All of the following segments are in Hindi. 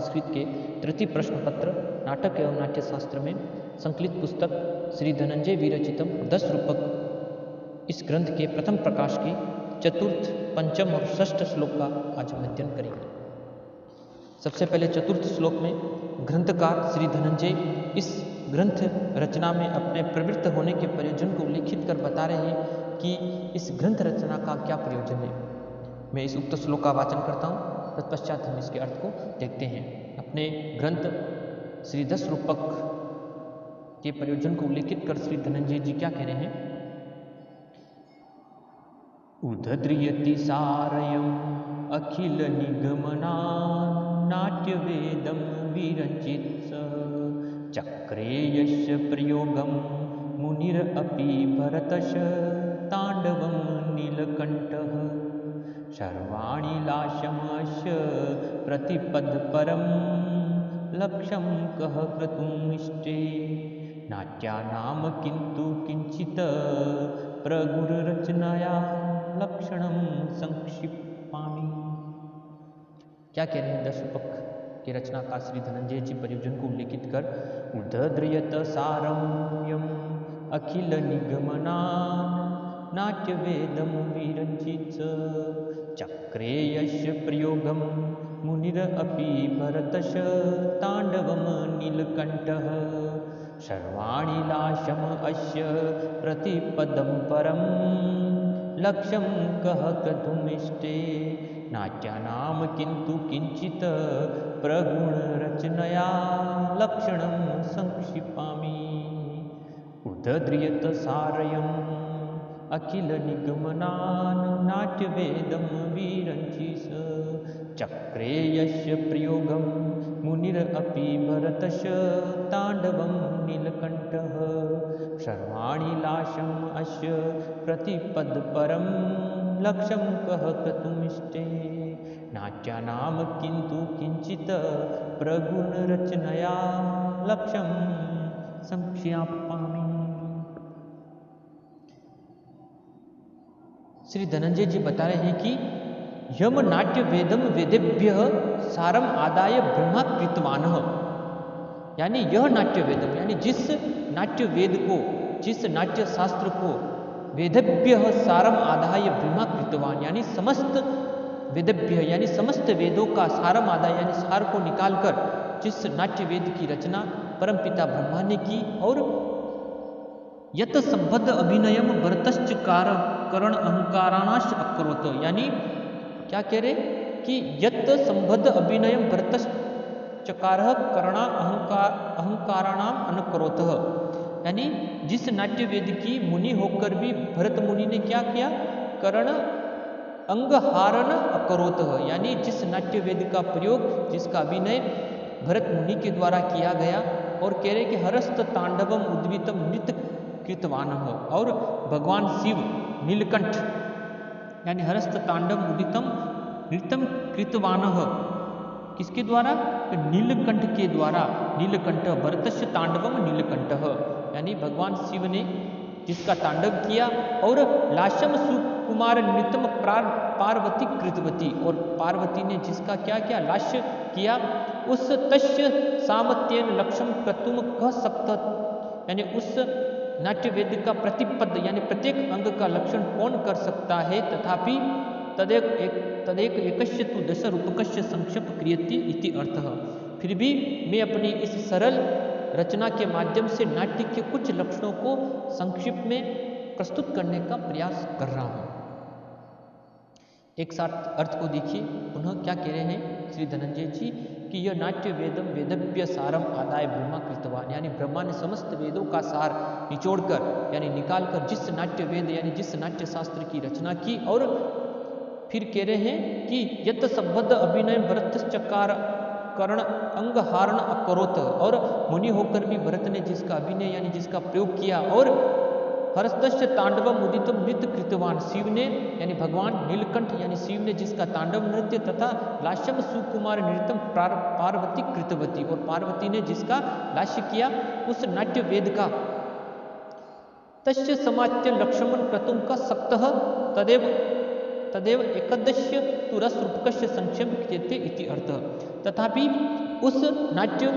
संस्कृत के तृतीय प्रश्न पत्र नाटक एवं नाट्य शास्त्र में संकलित पुस्तक श्री धनंजय विरचितम 10 रूपक इस ग्रंथ के प्रथम प्रकाश की चतुर्थ, पंचम और षष्ठ श्लोक का आज हम अध्ययन करेंगे। सबसे पहले चतुर्थ श्लोक में ग्रंथकार श्री धनंजय इस ग्रंथ रचना में अपने प्रवृत्त होने के प्रयोजन को उल्लेखित कर बता रहे हैं कि इस ग्रंथ रचना का क्या प्रयोजन है। मैं इस उक्त श्लोक का वाचन करता हूँ, तत्पश्चात हम इसके अर्थ को देखते हैं। अपने ग्रंथ श्री 10 रूपक के प्रयोजन को उल्लेखित कर श्री धनंजय जी क्या कह रहे हैं। उदद्रियति सारयम् अखिल निगमना नाट्य वेदम विरचित चक्रे यस्य प्रयोगम मुनिर अपि भरतश तांडवम नीलकंठः सर्वाणि लाशमस्य प्रतिपद परम लक्ष्यं कः क्रतुमिष्टे नाट्यानाम किंतु किंचित प्रगुररचनाया लक्षणं संक्षिपामि। क्या कह रहे हैं 10 रूपक के रचनाकार श्री धनंजय जी प्रयोजन को उल्लेखित कर उदद्रियत सारम्यम अखिल निगमनान् नाट्य वेदम विरचित चक्रे यस्य प्रयोगम मुनिर अपि भरतश तांडवम नीलकंठः सर्वाणि लाशम अस्य प्रतिपदं परम लक्ष्यं कः क्रतुमिष्टे नाट्यानाम किंतु किंचित प्रगुणरचनया लक्षणं संक्षिपामि। उदद्रियत सारयम् अखिल निगमनान् नाट्य वेदम विरचित चक्रे यस्य प्रयोगम मुनिर अपि भरतश तांडवम नीलकंठः सर्वाणि लाशम अस्य प्रतिपद परम लक्ष्यं कः क्रतुमिष्टे नाट्यानाम किंतु किंचित प्रगुणरचनया लक्ष्यं संक्षिपामि। श्री धनंजय जी बता रहे हैं कि यम नाट्य वेदम वेदेभ्य सारम आदाय ब्रह्मा कृतवानः, यानी यह नाट्य वेदम यानी जिस नाट्य वेद को, जिस नाट्य शास्त्र को वेदेभ्य सारम आदाय ब्रह्मा कृतवान यानी समस्त वेदेभ्य यानी समस्त वेदों का सारम आदाय यानी सार को निकालकर जिस नाट्य वेद की रचना परमपिता ब्रह्मा ने की और यत संबद्ध अभिनयम भरतश्च करण अहंकारानाश अकरोत, यानी क्या कह रहे कि यत संबद्ध अभिनयम भरतश्चकार करणा अहंकाराणाम अनकरोत, यानी जिस नाट्य वेद की मुनि होकर भी भरत मुनि ने क्या किया, करण अंगहारण अकरोत, यानी जिस नाट्य वेद का प्रयोग, जिसका अभिनय भरत मुनि के द्वारा किया गया और कह रहे कि हरस्त तांडवम उद्वितम नृत्य कृतवान, और भगवान शिव नीलकंठ यानी हरस्त तांडव उदितम नृत्यम कृतवान किसके द्वारा, नीलकंठ के द्वारा, नीलकंठ भरतस्य तांडवम नीलकंठः, यानी भगवान शिव ने जिसका तांडव किया और लाशम सुकुमार नृत्यम पार्वती कृतवती, और पार्वती ने जिसका क्या किया, लास्य किया, उस तस्य सामत्येन लक्ष्यम क्रतुम कह सकता, यानी उस नाट्य वेद का प्रतिपद यानी प्रत्येक अंग का लक्षण कौन कर सकता है, तथापि तदेक एकस्य तु 10 रूपकस्य संक्षेप क्रियते इति अर्थः। फिर भी मैं अपनी इस सरल रचना के माध्यम से नाट्य के कुछ लक्षणों को संक्षिप्त में प्रस्तुत करने का प्रयास कर रहा हूँ। एक साथ अर्थ को देखिए, पुनः क्या कह रहे हैं श्री धनंजय जी कि यह नाट्य वेदम वेदभ्य सारम आदाय ब्रह्मा कृतवान, यानी ब्रह्मा ने समस्त वेदों का सार निचोड़कर यानी निकालकर जिस नाट्य वेद यानी जिस नाट्य शास्त्र की रचना की, और फिर कह रहे हैं कि यत संबद्ध अभिनय भरतश्चकार करण अंगहारण अकरोत, और मुनि होकर भी भरत ने जिसका अभिनय यानी जिसका प्रयोग किया और हरस्तस्य तांडवम उदितम नृत्य कृतवान, शिव ने यानी भगवान नीलकंठ यानी शिव ने जिसका तांडव नृत्य तथा लास्यम सुकुमार नृत्यम पार्वती कृतवती, और पार्वती ने जिसका लास्य किया उस नाट्य वेद का, तस्य समाच्य लक्ष्मण क्रतुम का सक्तः तदेव एकदस्य तु रस रूपकस्य संक्षेप क्रियते इति अर्थः। तथापि उस नाट्य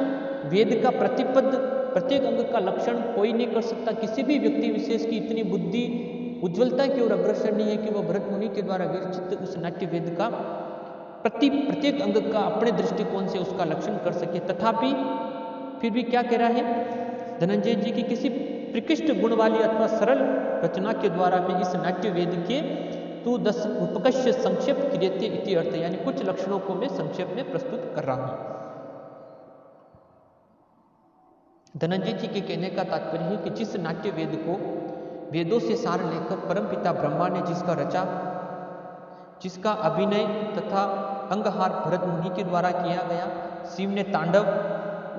वेद का प्रतिपद प्रत्येक अंग का लक्षण कोई नहीं कर सकता। किसी भी व्यक्ति विशेष की इतनी बुद्धि उज्ज्वलता की ओर अग्रसर नहीं है कि वह भरत मुनि के द्वारा विरचित उस नाट्य वेद का प्रत्येक अंग का अपने दृष्टिकोण से उसका लक्षण कर सके। तथापि फिर भी क्या कह रहा है धनंजय जी की, किसी प्रकृष्ट गुण वाली अथवा सरल रचना के द्वारा मैं इस नाट्य वेद के तू 10 उपकश्य संक्षेप क्रियते इति अर्थ, यानी कुछ लक्षणों को मैं संक्षेप में प्रस्तुत कर रहा हूं। धनंजय जी के कहने का तात्पर्य है कि जिस नाट्य वेद को वेदों से सार लेकर परमपिता ब्रह्मा ने जिसका रचा, जिसका अभिनय तथा अंगहार भरत मुनि के द्वारा किया गया, शिव ने तांडव,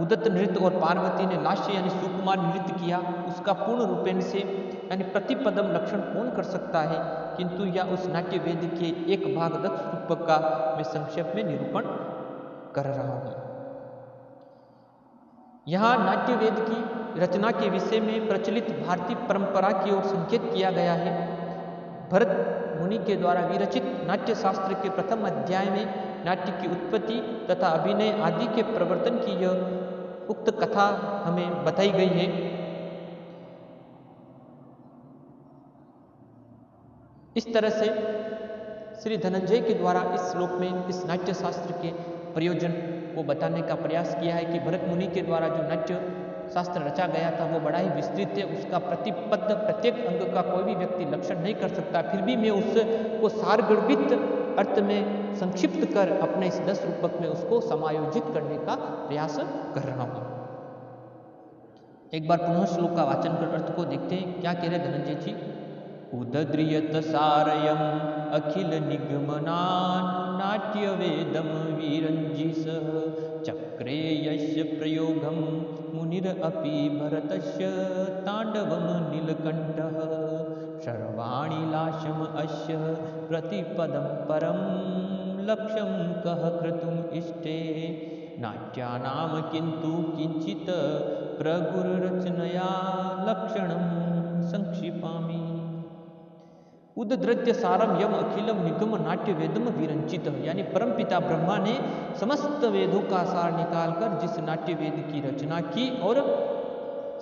उदत्त नृत्य और पार्वती ने लास्य यानी सुकुमार नृत्य किया, उसका पूर्ण रूपेण से यानी प्रतिपदम लक्षण कौन कर सकता है, किंतु यह उस नाट्य वेद के एक भाग 10 रूप का मैं संक्षेप में निरूपण कर रहा हूं। यहाँ नाट्य वेद की रचना के विषय में प्रचलित भारतीय परंपरा की ओर संकेत किया गया है। भरत मुनि के द्वारा विरचित नाट्य शास्त्र के प्रथम अध्याय में नाट्य की उत्पत्ति तथा अभिनय आदि के प्रवर्तन की यह उक्त कथा हमें बताई गई है। इस तरह से श्री धनंजय के द्वारा इस श्लोक में इस नाट्य शास्त्र के प्रयोजन को बताने का प्रयास किया है कि भरत मुनि के द्वारा जो नाट्य शास्त्र रचा गया था वो बड़ा ही विस्तृत है, उसका प्रतिपद प्रत्येक अंग का कोई भी व्यक्ति लक्षण नहीं कर सकता। फिर भी मैं उसको सारगर्भित अर्थ में संक्षिप्त कर अपने इस 10 रूपक में उसको समायोजित करने का प्रयास कर रहा हूं। एक बार पुनः श्लोक का वाचन कर अर्थ को देखते हैं। क्या कह रहे धनंजय जी? उदद्रियत सारयम अखिल निगमनान नाट्य वेदम वीरंजिस चक्रे यस्य प्रयोगम मुनिर अपि भरतस्य तांडवम नीलकंठः सर्वाणि लाशम अस्य प्रतिपदम परम लक्ष्यम कह क्रतुम इष्टे नाट्यानाम किंतु किंचित प्रगुररचनया लक्षणम संक्षिपामि। उदद्रत्य सारम यम अखिलम निगम नाट्य वेदम विरंचित, यानी परमपिता ब्रह्मा ने समस्त वेदों का सार निकालकर जिस नाट्य वेद की रचना की और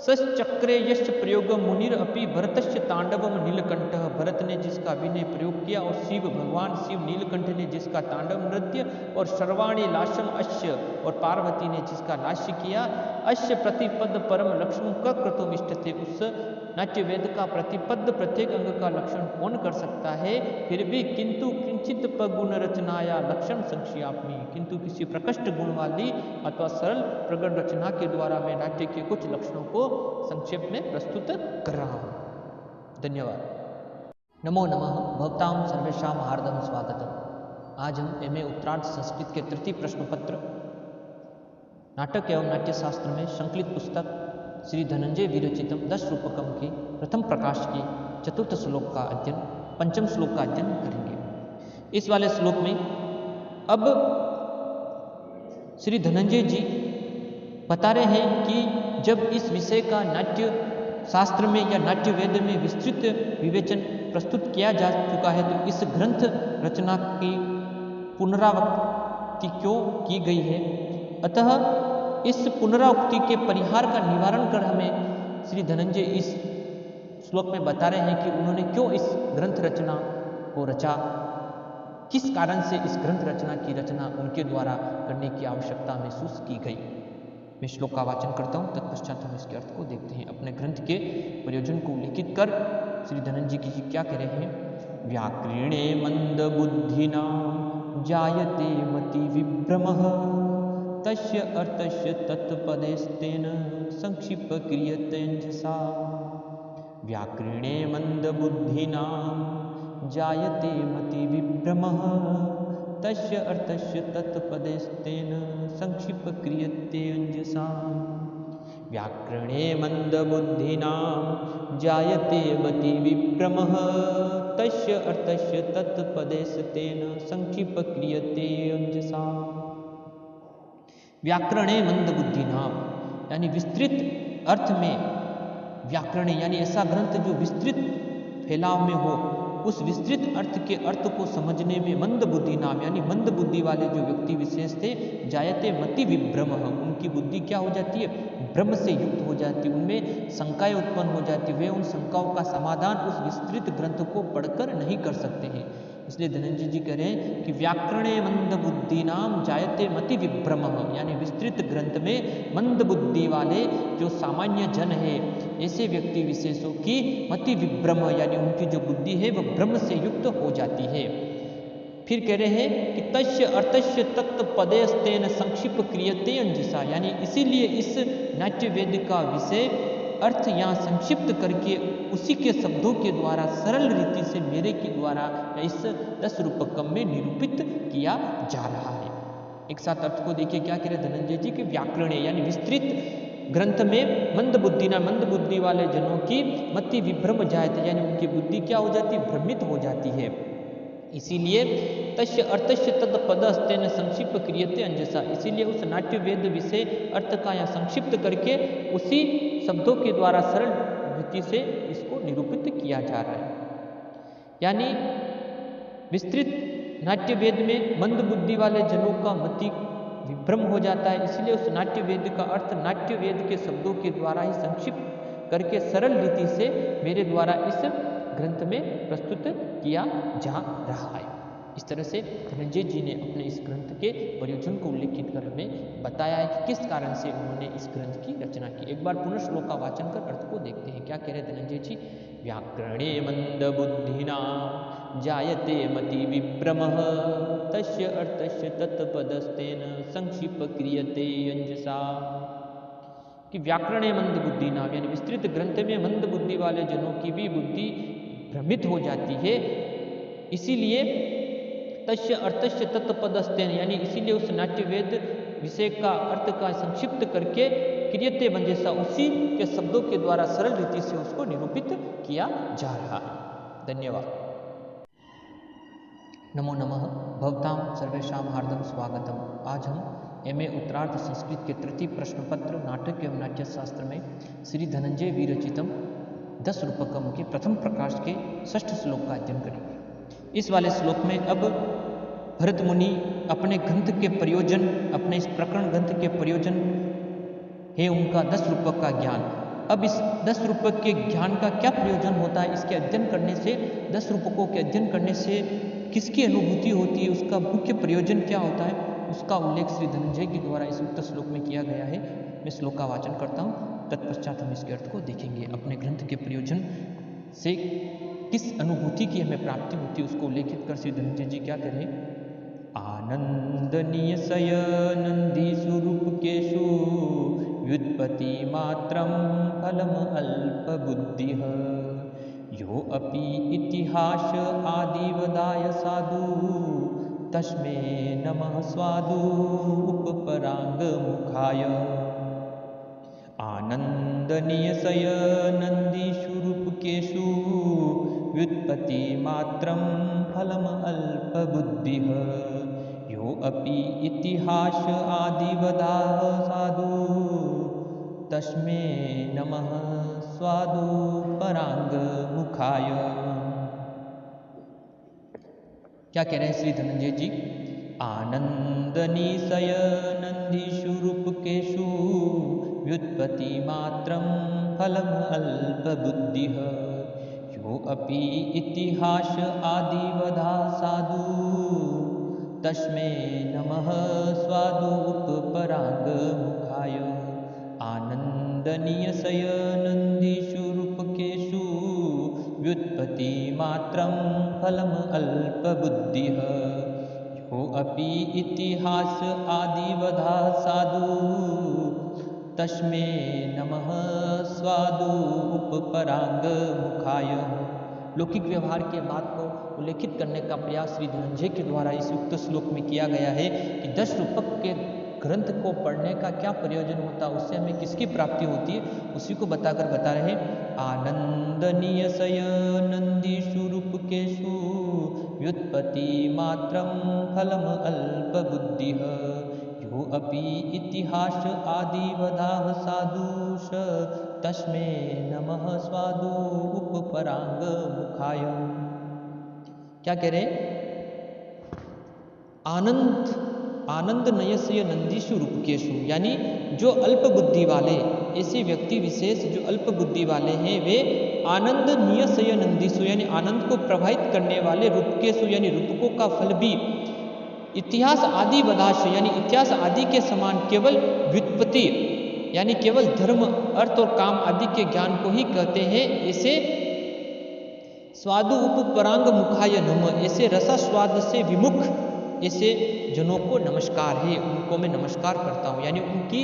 सचक्रे यश प्रयोग मुनिर अपि भरतस्य तांडवम नीलकंठ, भरत ने जिसका अभिनय प्रयोग किया और शिव भगवान शिव नीलकंठ ने जिसका तांडव नृत्य और सर्वाणी लाशम अश्य और पार्वती ने जिसका लास्य किया, अश्य प्रतिपद परम लक्षण का क्रतुम इष्टते, उस नाट्य वेद का प्रतिपद प्रत्येक अंग का लक्षण कौन कर सकता है। फिर भी किंतु किंचित गुण रचनाया लक्षण संक्षिप्यामि, किंतु किसी प्रकृष्ट गुण वाली अथवा सरल प्रगट रचना के द्वारा मैं नाट्य के कुछ लक्षणों को संक्षेप में प्रस्तुत कर रहा हूं। धन्यवाद। नमो नमः भवतां सर्वेषां हार्दं स्वागतम। आज हम एमए उत्तरार्ध संस्कृत के तृतीय प्रश्न पत्र नाटक एवं नाट्य शास्त्र में संकलित पुस्तक श्री धनंजय विरचितम 10 रूपकम के प्रथम प्रकाश के चतुर्थ श्लोक का अध्ययन, पंचम श्लोक का अध्ययन करेंगे। इस वाले श्लोक में अब श्री धनंजय जी बता रहे हैं कि जब इस विषय का नाट्य शास्त्र में या नाट्य वेद में विस्तृत विवेचन प्रस्तुत किया जा चुका है तो इस ग्रंथ रचना की पुनरावृत्ति क्यों की गई है। अतः इस पुनरावृत्ति के परिहार का निवारण कर हमें श्री धनंजय इस श्लोक में बता रहे हैं कि उन्होंने क्यों इस ग्रंथ रचना को रचा, किस कारण से इस ग्रंथ रचना की रचना उनके द्वारा करने की आवश्यकता महसूस की गई। मैं श्लोक का वाचन करता हूँ, तत्पश्चात हम इसके अर्थ को देखते हैं। अपने ग्रंथ के प्रयोजन को उल्लेखित कर श्री धनंजय जी क्या कह रहे हैं। व्याकरणे मंद बुद्धिना जायते मति विभ्रमः तस्य अर्थस्य तत्पदेस्तेन संक्षिप्त क्रियतेऽंजसा। व्याकरणे मंद बुद्धिना जायते मति विभ्रमः तस्य अर्थस्य तत्पदेस्तेन संक्षिप्त क्रियतेऽंजसा। व्याकरणे मंद बुद्धिना जायते मति विभ्रमः तस्य अर्थस्य तत्पदेस्तेन संक्षिप्त क्रियतेऽंजसा। व्याकरणे मंद बुद्धिना यानी विस्तृत अर्थ में व्याकरण यानी ऐसा ग्रंथ जो विस्तृत फैलाव में हो, उस विस्तृत अर्थ के अर्थ को समझने में मंद बुद्धि नाम यानी मंद बुद्धि वाले जो व्यक्ति विशेष थे, जायते मति विभ्रम, उनकी बुद्धि क्या हो जाती है, भ्रम से युक्त हो जाती है, उनमें शंकाएं उत्पन्न हो जाती है, वे उन शंकाओं का समाधान उस विस्तृत ग्रंथ को पढ़कर नहीं कर सकते हैं। इसलिए धनंजय जी कह रहे हैं कि व्याकरणे मंद बुद्धि नाम जायते मति विभ्रम, यानी विस्तृत ग्रंथ में मंद बुद्धि वाले जो सामान्य जन है, ऐसे व्यक्ति विशेषों की मति विभ्रम यानी उनकी जो बुद्धि है वह भ्रम से युक्त हो जाती है। फिर कह रहे हैं कि तस्य अर्थस्य तत्व पदेस्तेन संक्षिप्त क्रियते अंजसा, यानी इसीलिए इस नाट्य वेद का विषय अर्थ यहाँ संक्षिप्त करके उसी के शब्दों के द्वारा सरल रीति से मेरे के द्वारा इस 10 रूपकम में निरूपित किया जा रहा है। एक साथ अर्थ को देखिए क्या कह रहे धनंजय जी कि व्याकरण यानी विस्तृत ग्रंथ में मंद बुद्धि वाले जनों की मति विभ्रम जायते, यानी उनकी बुद्धि क्या हो जाती है, भ्रमित हो जाती है। इसीलिए तस्य अर्थस्य तद पदस्तेन संक्षिप्त क्रियते अंजसा, इसीलिए उस नाट्य वेद विषय अर्थ का या संक्षिप्त करके उसी शब्दों के द्वारा सरल रीति से इसको निरूपित किया जा रहा है। यानी विस्तृत नाट्य वेद में मंद बुद्धि वाले जनों का मति विभ्रम हो जाता है, इसलिए उस नाट्य वेद का अर्थ नाट्य वेद के शब्दों के द्वारा ही संक्षिप्त करके सरल रीति से मेरे द्वारा इस ग्रंथ में प्रस्तुत किया जा रहा है। इस तरह से धनंजय जी ने अपने इस ग्रंथ के प्रयोजन को उल्लेखित कर हमें बताया है कि किस कारण से उन्होंने इस ग्रंथ की रचना की। एक बार पुनः श्लोक का वाचन कर अर्थ को देखते हैं। क्या कह रहे धनंजय जी, व्याकरणे मंद बुद्धिना जायते मति विभ्रमः तस्य अर्थस्य तत्पदस्तेन संक्षिप्त क्रियते अंजसा, कि व्याकरणे मंद बुद्धि नाम यानी विस्तृत ग्रंथ में मंद बुद्धि वाले जनों की भी बुद्धि भ्रमित हो जाती है, इसीलिए तस्य अर्थस्य तत्पदस्तेन यानी इसीलिए उस नाट्य वेद विषय का अर्थ का संक्षिप्त करके क्रियते मंजसा उसी के शब्दों के द्वारा सरल रीति से उसको निरूपित किया जा रहा है। धन्यवाद। नमो नमः। भवतां सर्वेषां हार्दं स्वागतम। आज हम एमए उत्तरार्ध संस्कृत के तृतीय प्रश्न पत्र नाटक एवं नाट्य शास्त्र में श्री धनंजय विरचितम 10 रूपकम के प्रथम प्रकाश के 6ठ श्लोक का अध्ययन करेंगे। इस वाले श्लोक में अब भरत मुनि अपने ग्रंथ के प्रयोजन, अपने इस प्रकरण ग्रंथ के प्रयोजन है उनका 10 रूपक का ज्ञान। अब इस 10 रूपक के ज्ञान का क्या प्रयोजन होता है, इसके अध्ययन करने से, 10 रूपकों के अध्ययन करने से किसकी अनुभूति होती है, उसका मुख्य प्रयोजन क्या होता है, उसका उल्लेख श्री धनंजय के द्वारा इस उक्त श्लोक में किया गया है। मैं श्लोक का वाचन करता हूँ, तत्पश्चात हम इसके अर्थ को देखेंगे। अपने ग्रंथ के प्रयोजन से किस अनुभूति की हमें प्राप्ति होती है उसको उल्लेखित कर श्री धनंजय जी क्या करें, आनंदनीय शयनंदी स्वरूपकेषु व्युत्पत्ति मात्रं फलम अल्प बुद्धिः यो अपि इतिहास आदिवदाय साधु तस्मै नमः स्वादु उपपरांग मुखाय। आनंदनीय शयनंदी स्वरूपकेषु व्युत्पत्ति मात्रं फलम अल्प बुद्धिः यो अपि इतिहास आदिवदाः साधु तस्मै नमः स्वादु परांग मुखाय। क्या कह रहे हैं श्री धनंजय जी, आनंदनीशय नंदीषु रूपकेषु व्युत्पत्ति मात्रं फलम अल्प बुद्धिः यो अपि इतिहास आदिवधा साधु तस्मै नमः स्वादु उपपरांग मुखाय। आनंदनीयशय नंदीषु रूपकेषु व्युत्पत्ति मात्रं फलम अल्प बुद्धिः यो अपि इतिहास आदिवधा साधु तस्मै नमः स्वादु उपपरांग मुखाय। लौकिक व्यवहार के बात को उल्लेखित करने का प्रयास श्री धनंजय के द्वारा इस उक्त श्लोक में किया गया है कि 10 रूपक के ग्रंथ को पढ़ने का क्या प्रयोजन होता है, उससे हमें किसकी प्राप्ति होती है, उसी को बताकर बता रहे। आनंदनीयशय नंदीषु रूपकेषु व्युत्पत्ति मात्रं फलम अल्प बुद्धिः यो अपि इतिहास आदिवधाः साधुष तस्मै नमः स्वादु उपपरांग मुखाय। क्या कह रहे हैं? आनंद नयस्य नंदीशु रूपकेशु, यानी जो अल्प बुद्धि वाले, ऐसे व्यक्ति विशेष जो अल्प बुद्धि वाले हैं, वे आनंद नियसय नंदीशु यानी आनंद को प्रभावित करने वाले रूपकेशु यानी रूपकों का फल भी इतिहास आदि वदाश यानी इतिहास आदि के समान केवल व्युत्पत्ति यानी केवल धर्म अर्थ और काम आदि के ज्ञान को ही कहते हैं। ऐसे स्वादु उपपरांग मुखाय नम, ऐसे रसास्वाद से विमुख ऐसे जनों को नमस्कार है, उनको मैं नमस्कार करता हूं। यानी उनकी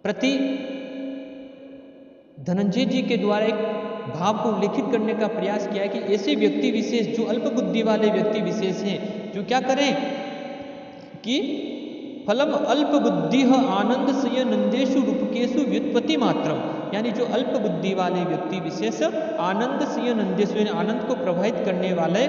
प्रति धनंजय जी के द्वारा एक भाव को उल्लेखित करने का प्रयास किया है कि ऐसे व्यक्ति विशेष जो अल्प बुद्धि वाले व्यक्ति विशेष हैं, जो क्या करें कि फलम अल्प बुद्धि आनंद से नंदेशु रूपकेशु व्युत्पत्ति मात्रम, यानी जो अल्प बुद्धि वाले व्यक्ति विशेष आनंद से नंदेशु यानी आनंद को प्रभावित करने वाले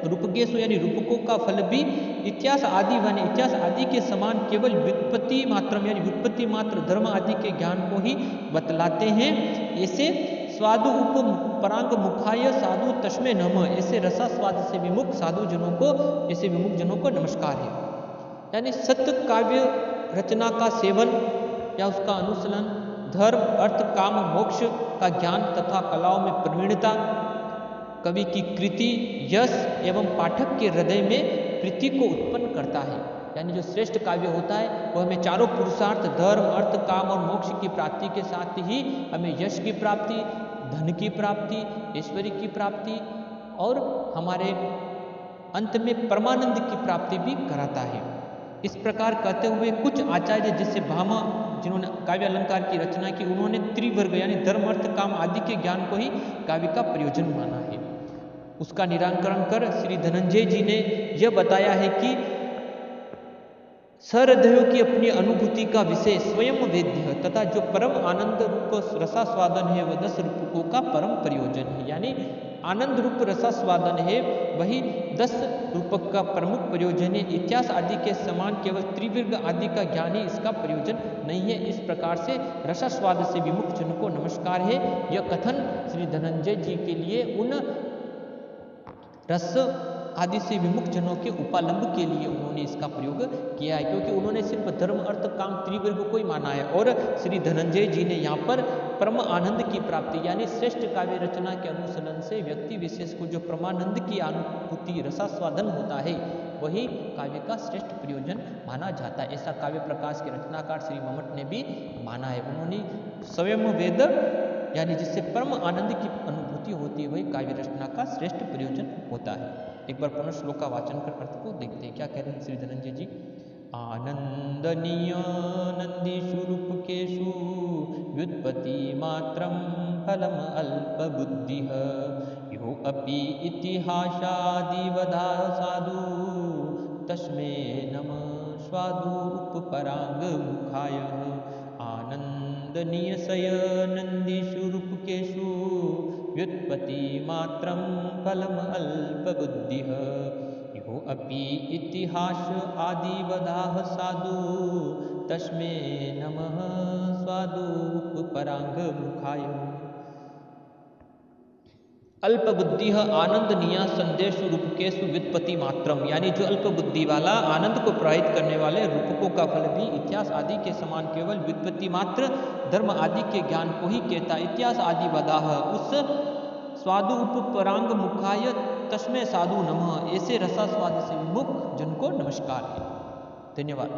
रूपकेशु यानी रूपकों का फल भी इतिहास आदि यानी इतिहास आदि के समान केवल व्युत्पत्ति मात्रम यानी व्युत्पत्ति मात्र धर्म आदि के ज्ञान को ही बतलाते हैं। ऐसे स्वादु उपपरांग मुखाय साधु तस्मै नमः, ऐसे रसास्वाद से विमुख साधु जनों को, ऐसे विमुख जनों को नमस्कार है। यानी सत्य काव्य रचना का सेवन या उसका अनुसरण, धर्म अर्थ काम मोक्ष का ज्ञान तथा कलाओं में प्रवीणता, कवि की कृति यश एवं पाठक के हृदय में प्रीति को उत्पन्न करता है। यानी जो श्रेष्ठ काव्य होता है वह हमें चारों पुरुषार्थ धर्म अर्थ काम और मोक्ष की प्राप्ति के साथ ही हमें यश की प्राप्ति, धन की प्राप्ति, ऐश्वर्य की प्राप्ति और हमारे अंत में परमानंद की प्राप्ति भी कराता है। इस प्रकार कहते हुए कुछ आचार्य जैसे भामा जिन्होंने काव्य अलंकार की रचना की, उन्होंने त्रिवर्ग यानी धर्म अर्थ काम आदि के ज्ञान को ही काव्य का प्रयोजन माना है। उसका निराकरण कर श्री धनंजय जी ने यह बताया है कि सहृदयों की अपनी अनुभूति का विषय स्वयं वेद्य तथा जो परम आनंद रूप रसास्वादन है वह 10 रूपकों का परम प्रयोजन है। यानी आनंद रूप रसास्वादन है वही 10 रूपक का प्रमुख प्रयोजन है। इतिहास आदि के समान केवल त्रिवर्ग आदि का ज्ञान ही इसका प्रयोजन नहीं है। इस प्रकार से रसास्वाद से विमुख जन को नमस्कार है। यह कथन श्री धनंजय जी के लिए उन रस आदि से विमुख जनों के उपालंब के लिए उन्होंने इसका प्रयोग किया है, क्योंकि उन्होंने सिर्फ धर्म अर्थ काम त्रिवर्ग को ही माना है। और श्री धनंजय जी ने यहाँ पर परम आनंद की प्राप्ति यानी श्रेष्ठ काव्य रचना के अनुसरण से व्यक्ति विशेष को जो परमानंद की अनुभूति रसास्वादन होता है वही काव्य का श्रेष्ठ प्रयोजन माना जाता है। ऐसा काव्य प्रकाश के रचनाकार श्री मम्मट ने भी माना है। उन्होंने स्वयं वेद यानी जिससे परम आनंद की अनुभूति होती है वही काव्य रचना का श्रेष्ठ प्रयोजन होता है। एक बार पुनः श्लोक का वाचन कर अर्थ को देखते हैं। क्या कह रहे हैं श्री धनंजय जी? आनंदनीय नंदीषु रूपकेषु व्युत्पत्ति मात्रं फलम अल्प बुद्धिः यो अपि इतिहासादिवधा साधु तस्मै नमः स्वादु उपपराग मुखाय। आनंदनीयसय नंदीषु रूपकेषु व्युत्पत्ति मात्रं फलम अल्प बुद्धिः यो अपि इतिहास आदिवदाः साधु तस्मै नमः स्वादु उपपराग मुखाय। अल्प बुद्धि आनंदनीय संदेश रूपकेशु व्युत्पत्ति मात्रम, यानी जो अल्प बुद्धि वाला आनंद को प्रभावित करने वाले रूपकों का फल भी इतिहास आदि के समान केवल व्युत्पत्ति मात्र धर्म आदि के ज्ञान को ही कहता। इतिहास आदि वदाह उस स्वादु उपपरांग मुखाय तस्मै साधु नमः, ऐसे रसास्वाद से विमुख जन को नमस्कार है। धन्यवाद।